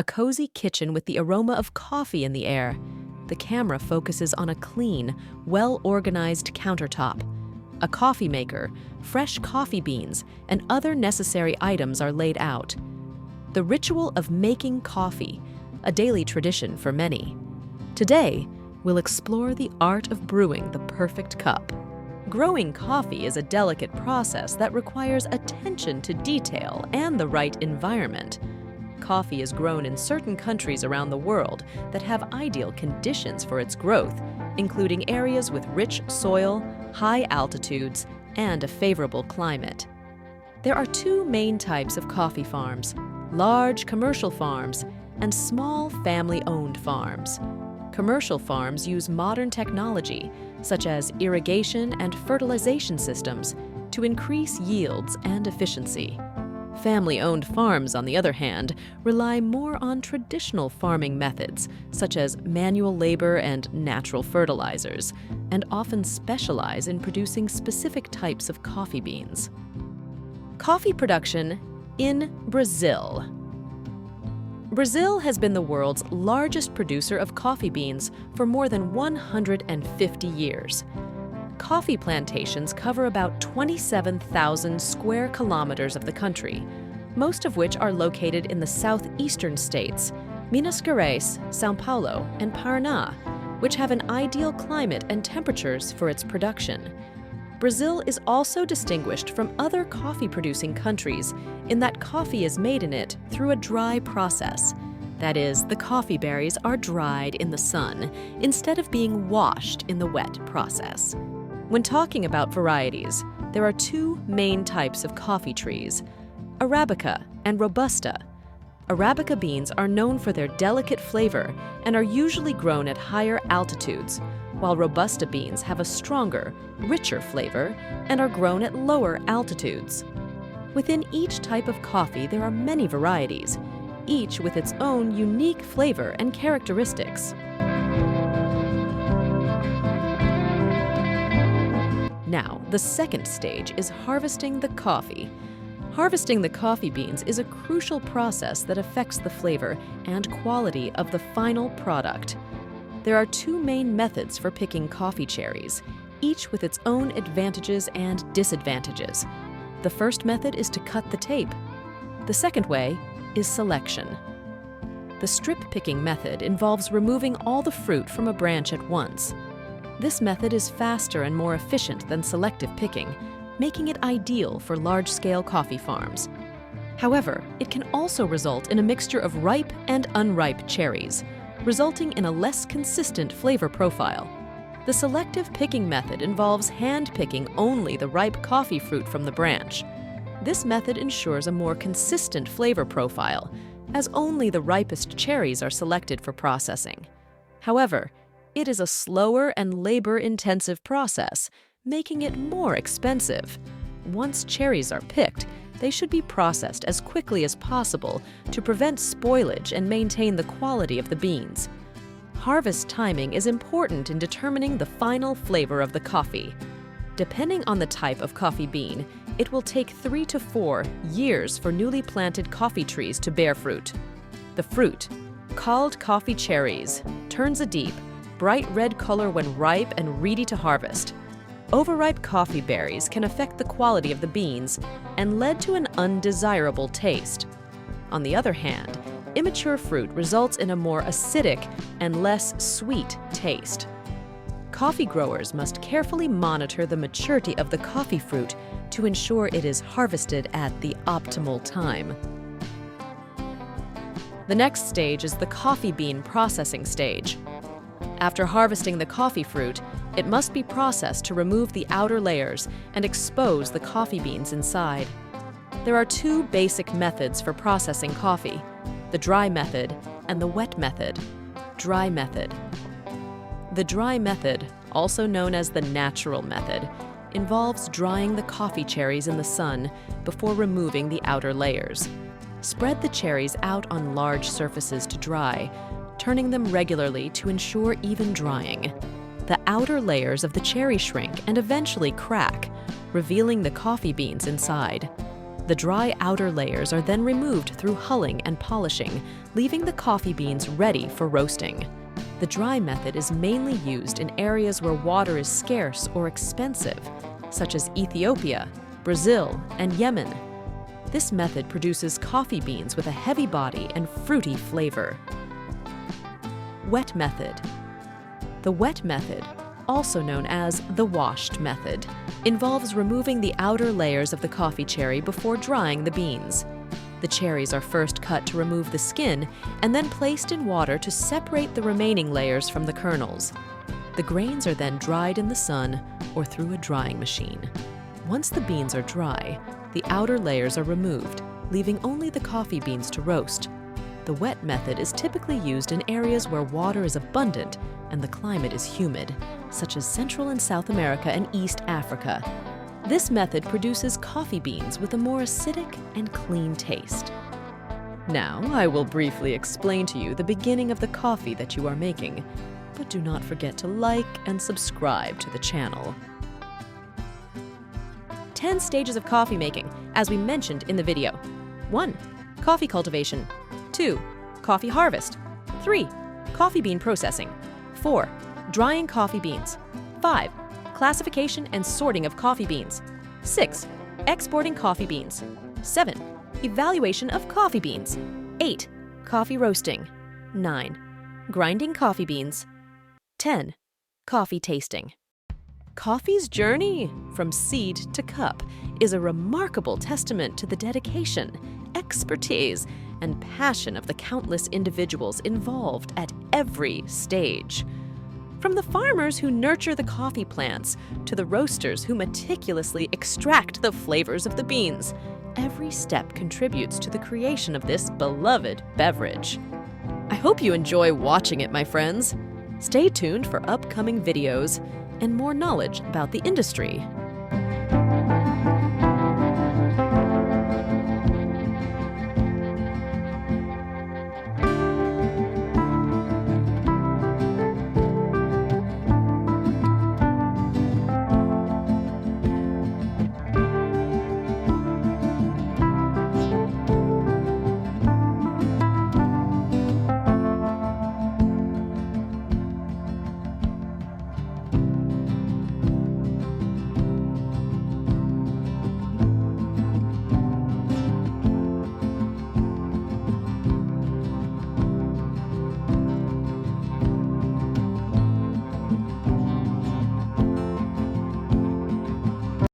A cozy kitchen with the aroma of coffee in the air. The camera focuses on a clean, well-organized countertop. A coffee maker, fresh coffee beans, and other necessary items are laid out. The ritual of making coffee, a daily tradition for many. Today, we'll explore the art of brewing the perfect cup. Growing coffee is a delicate process that requires attention to detail and the right environment. Coffee is grown in certain countries around the world that have ideal conditions for its growth, including areas with rich soil, high altitudes, and a favorable climate. There are two main types of coffee farms: large commercial farms and small family-owned farms. Commercial farms use modern technology, such as irrigation and fertilization systems, to increase yields and efficiency. Family-owned farms, on the other hand, rely more on traditional farming methods, such as manual labor and natural fertilizers, and often specialize in producing specific types of coffee beans. Coffee production in Brazil. Brazil has been the world's largest producer of coffee beans for more than 150 years. Coffee plantations cover about 27,000 square kilometers of the country, most of which are located in the southeastern states, Minas Gerais, São Paulo, and Paraná, which have an ideal climate and temperatures for its production. Brazil is also distinguished from other coffee-producing countries in that coffee is made in it through a dry process. That is, the coffee berries are dried in the sun instead of being washed in the wet process. When talking about varieties, there are two main types of coffee trees: Arabica and Robusta. Arabica beans are known for their delicate flavor and are usually grown at higher altitudes, while Robusta beans have a stronger, richer flavor and are grown at lower altitudes. Within each type of coffee, there are many varieties, each with its own unique flavor and characteristics. Now, the second stage is harvesting the coffee. Harvesting the coffee beans is a crucial process that affects the flavor and quality of the final product. There are two main methods for picking coffee cherries, each with its own advantages and disadvantages. The first method is to cut the tape. The second way is selection. The strip picking method involves removing all the fruit from a branch at once. This method is faster and more efficient than selective picking, making it ideal for large-scale coffee farms. However, it can also result in a mixture of ripe and unripe cherries, resulting in a less consistent flavor profile. The selective picking method involves hand-picking only the ripe coffee fruit from the branch. This method ensures a more consistent flavor profile, as only the ripest cherries are selected for processing. However, it is a slower and labor-intensive process, making it more expensive. Once cherries are picked, they should be processed as quickly as possible to prevent spoilage and maintain the quality of the beans. Harvest timing is important in determining the final flavor of the coffee. Depending on the type of coffee bean, it will take 3 to 4 years for newly planted coffee trees to bear fruit. The fruit, called coffee cherries, turns a deep, bright red color when ripe and ready to harvest. Overripe coffee berries can affect the quality of the beans and lead to an undesirable taste. On the other hand, immature fruit results in a more acidic and less sweet taste. Coffee growers must carefully monitor the maturity of the coffee fruit to ensure it is harvested at the optimal time. The next stage is the coffee bean processing stage. After harvesting the coffee fruit, it must be processed to remove the outer layers and expose the coffee beans inside. There are two basic methods for processing coffee: the dry method and the wet method. Dry method. The dry method, also known as the natural method, involves drying the coffee cherries in the sun before removing the outer layers. Spread the cherries out on large surfaces to dry, turning them regularly to ensure even drying. The outer layers of the cherry shrink and eventually crack, revealing the coffee beans inside. The dry outer layers are then removed through hulling and polishing, leaving the coffee beans ready for roasting. The dry method is mainly used in areas where water is scarce or expensive, such as Ethiopia, Brazil, and Yemen. This method produces coffee beans with a heavy body and fruity flavor. Wet method. The wet method, also known as the washed method, involves removing the outer layers of the coffee cherry before drying the beans. The cherries are first cut to remove the skin and then placed in water to separate the remaining layers from the kernels. The grains are then dried in the sun or through a drying machine. Once the beans are dry, the outer layers are removed, leaving only the coffee beans to roast. The wet method is typically used in areas where water is abundant and the climate is humid, such as Central and South America and East Africa. This method produces coffee beans with a more acidic and clean taste. Now, I will briefly explain to you the beginning of the coffee that you are making, but do not forget to like and subscribe to the channel. 10 stages of coffee making, as we mentioned in the video. 1. Coffee cultivation. 2. Coffee harvest. 3. Coffee bean processing. 4. Drying coffee beans. 5. Classification and sorting of coffee beans. 6. Exporting coffee beans. 7. Evaluation of coffee beans. 8. Coffee roasting. 9. Grinding coffee beans. 10. Coffee tasting. Coffee's journey from seed to cup is a remarkable testament to the dedication, expertise, and passion of the countless individuals involved at every stage. From the farmers who nurture the coffee plants to the roasters who meticulously extract the flavors of the beans, every step contributes to the creation of this beloved beverage. I hope you enjoy watching it, my friends. Stay tuned for upcoming videos and more knowledge about the industry.